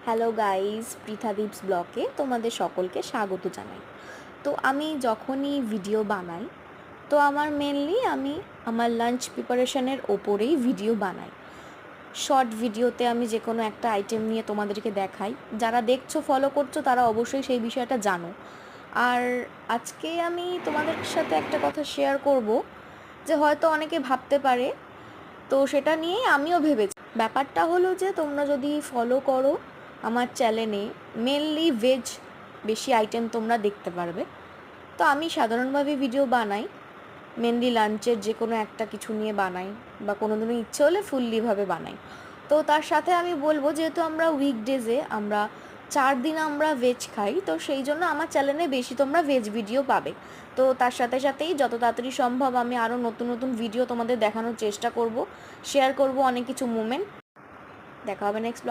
Hello guys, পৃথাদীপস ব্লগে তোমাদের সকলকে স্বাগত জানাই। তো আমি যখনই ভিডিও বানাই তো আমি আমার লাঞ্চ প্রিপারেশনের ওপরেই ভিডিও বানাই। শর্ট ভিডিওতে আমি যে কোনো একটা আইটেম নিয়ে তোমাদেরকে দেখাই। যারা দেখছো, ফলো করছো, তারা অবশ্যই সেই বিষয়টা জানো। আর আজকে আমি তোমাদের সাথে একটা কথা শেয়ার করব, যে হয়তো অনেকে ভাবতে পারে, তো সেটা নিয়েই আমিও ভেবেছি। ব্যাপারটা হলো যে তোমরা যদি ফলো করো আমার চ্যানেলে, মেনলি ভেজ বেশি আইটেম তোমরা দেখতে পারবে। তো আমি সাধারণভাবে ভিডিও বানাই, মেনলি লাঞ্চের যে কোনো একটা কিছু নিয়ে বানাই, বা কোনো দিনও ইচ্ছে হলে ফুললিভাবে বানাই। তো তার সাথে আমি বলবো, যেহেতু আমরা উইকডেজে আমরা 4 দিন আমরা ভেজ খাই, তো সেই জন্য আমার চ্যানেলে বেশি তোমরা ভেজ ভিডিও পাবে। তো তার সাথে সাথেই যত তাড়াতাড়ি সম্ভব আমি আরও নতুন নতুন ভিডিও তোমাদের দেখানোর চেষ্টা করব, শেয়ার করব অনেক কিছু মুমেন্ট। দেখা হবে নেক্সট ব্লগ।